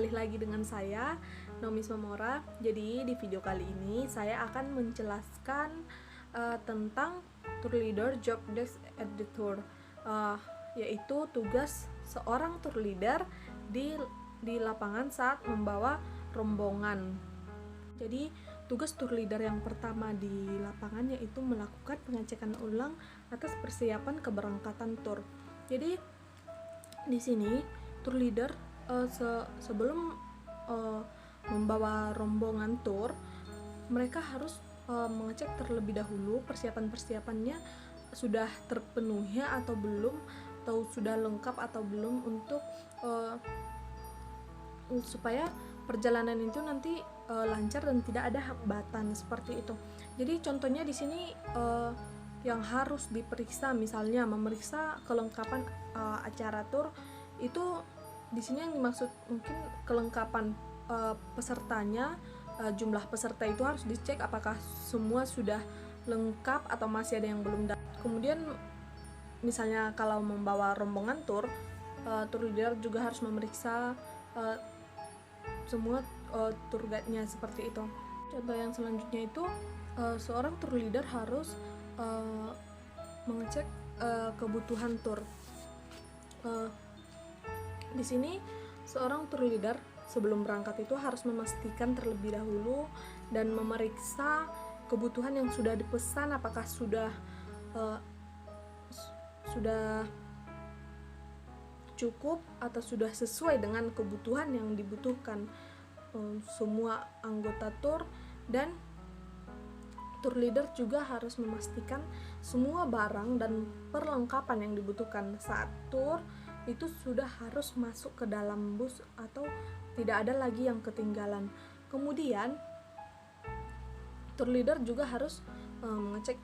Kembali lagi dengan saya, Nomis Memora. Jadi di video kali ini saya akan menjelaskan tentang tour leader job desk at the tour, yaitu tugas seorang tour leader di lapangan saat membawa rombongan. Jadi tugas tour leader yang pertama di lapangan yaitu melakukan pengecekan ulang atas persiapan keberangkatan tour. Jadi di sini tour leader sebelum membawa rombongan tour, mereka harus mengecek terlebih dahulu persiapan-persiapannya sudah terpenuhi atau belum, atau sudah lengkap atau belum, untuk supaya perjalanan itu nanti lancar dan tidak ada hambatan seperti itu. Jadi contohnya di sini yang harus diperiksa, misalnya memeriksa kelengkapan acara tour itu. Di sini yang dimaksud mungkin kelengkapan pesertanya, jumlah peserta itu harus dicek apakah semua sudah lengkap atau masih ada yang belum datang. Kemudian misalnya kalau membawa rombongan tour leader juga harus memeriksa semua tour guide-nya seperti itu. Contoh yang selanjutnya itu seorang tour leader harus mengecek kebutuhan tour. Di sini seorang tour leader sebelum berangkat itu harus memastikan terlebih dahulu dan memeriksa kebutuhan yang sudah dipesan, apakah sudah cukup atau sudah sesuai dengan kebutuhan yang dibutuhkan semua anggota tour. Dan tour leader juga harus memastikan semua barang dan perlengkapan yang dibutuhkan saat tour itu sudah harus masuk ke dalam bus atau tidak ada lagi yang ketinggalan. Kemudian tour leader juga harus mengecek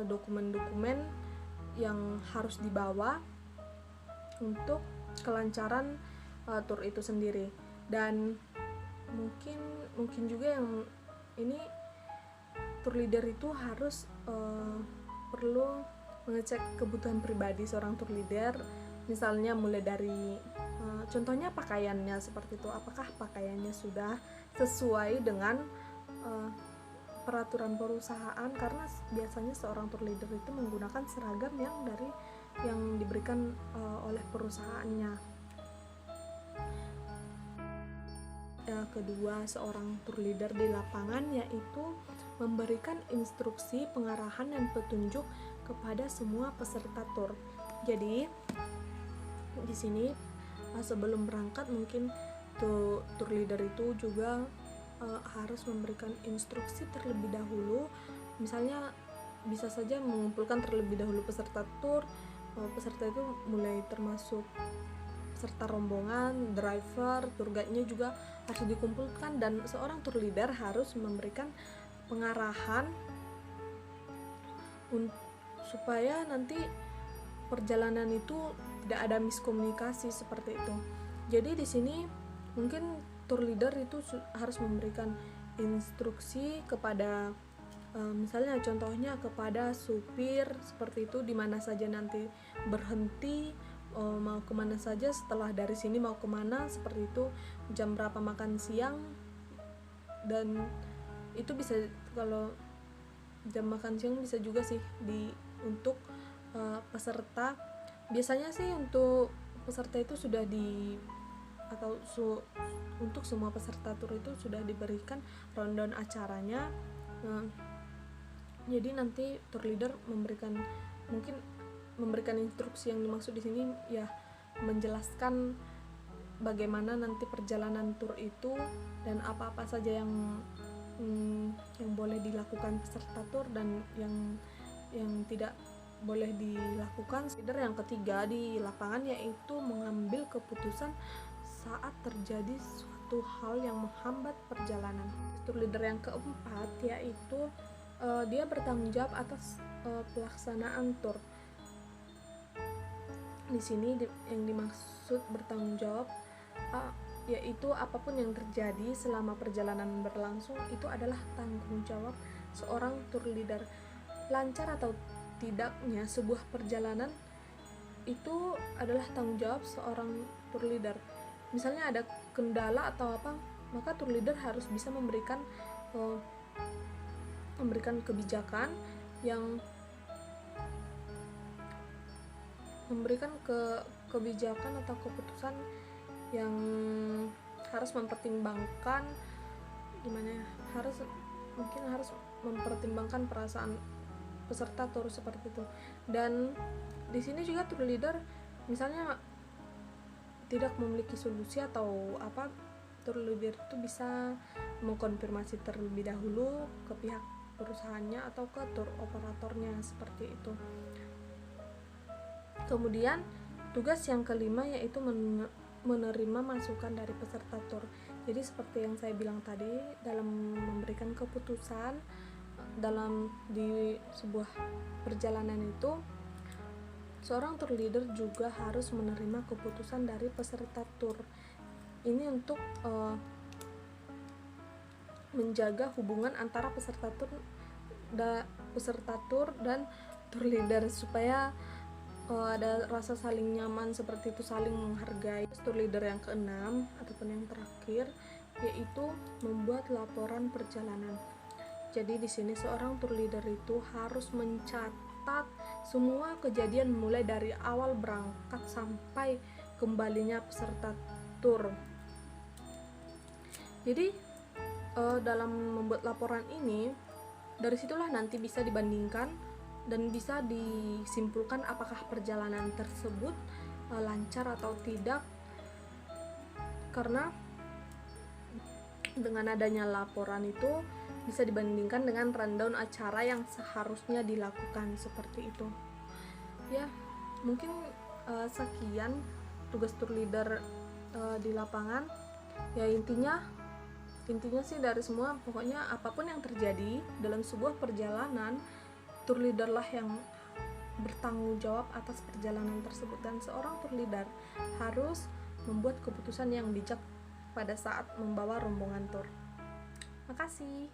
dokumen-dokumen yang harus dibawa untuk kelancaran tour itu sendiri. Dan mungkin juga yang ini tour leader itu harus perlu mengecek kebutuhan pribadi seorang tour leader. Misalnya mulai dari contohnya pakaiannya seperti itu, apakah pakaiannya sudah sesuai dengan peraturan perusahaan, karena biasanya seorang tour leader itu menggunakan seragam yang diberikan oleh perusahaannya. Kedua, seorang tour leader di lapangan yaitu memberikan instruksi, pengarahan, dan petunjuk kepada semua peserta tour. Jadi di sini sebelum berangkat mungkin tour leader itu juga harus memberikan instruksi terlebih dahulu. Misalnya bisa saja mengumpulkan terlebih dahulu peserta tour. Peserta itu mulai termasuk peserta rombongan, driver, tour guide-nya juga harus dikumpulkan, dan seorang tour leader harus memberikan pengarahan supaya nanti perjalanan itu tidak ada miskomunikasi seperti itu. Jadi di sini mungkin tour leader itu harus memberikan instruksi kepada misalnya contohnya kepada supir seperti itu, di mana saja nanti berhenti, mau kemana saja setelah dari sini, mau kemana seperti itu, jam berapa makan siang. Dan itu bisa, kalau jam makan siang bisa juga sih untuk peserta. Biasanya sih untuk peserta itu sudah untuk semua peserta tour itu sudah diberikan rundown acaranya. Jadi nanti tour leader memberikan instruksi, yang dimaksud di sini ya menjelaskan bagaimana nanti perjalanan tour itu dan apa-apa saja yang boleh dilakukan peserta tour dan yang tidak boleh dilakukan. Leader yang ketiga di lapangan yaitu mengambil keputusan saat terjadi suatu hal yang menghambat perjalanan. Tour leader yang keempat yaitu dia bertanggung jawab atas pelaksanaan tour. Di sini yang dimaksud bertanggung jawab yaitu apapun yang terjadi selama perjalanan berlangsung itu adalah tanggung jawab seorang tour leader. Lancar atau tidaknya sebuah perjalanan itu adalah tanggung jawab seorang tour leader. misalnya ada kendala atau apa, maka tour leader harus bisa memberikan kebijakan yang kebijakan atau keputusan yang harus mempertimbangkan harus mempertimbangkan perasaan peserta tur seperti itu. Dan di sini juga tour leader misalnya tidak memiliki solusi atau apa, tour leader itu bisa mengkonfirmasi terlebih dahulu ke pihak perusahaannya atau ke tour operatornya seperti itu. Kemudian tugas yang kelima yaitu menerima masukan dari peserta tur. Jadi seperti yang saya bilang tadi, dalam memberikan keputusan di sebuah perjalanan itu, seorang tour leader juga harus menerima keputusan dari peserta tur. Ini untuk menjaga hubungan antara peserta tur dan tour leader supaya ada rasa saling nyaman seperti itu, saling menghargai. Tour leader yang keenam ataupun yang terakhir yaitu membuat laporan perjalanan. Jadi di sini seorang tour leader itu harus mencatat semua kejadian mulai dari awal berangkat sampai kembalinya peserta tur. Jadi dalam membuat laporan ini, dari situlah nanti bisa dibandingkan dan bisa disimpulkan apakah perjalanan tersebut lancar atau tidak, karena dengan adanya laporan itu bisa dibandingkan dengan rundown acara yang seharusnya dilakukan seperti itu. Ya, mungkin sekian tugas tour leader di lapangan. Ya intinya sih dari semua, pokoknya apapun yang terjadi dalam sebuah perjalanan, tour leader lah yang bertanggung jawab atas perjalanan tersebut, dan seorang tour leader harus membuat keputusan yang bijak pada saat membawa rombongan tur. Makasih.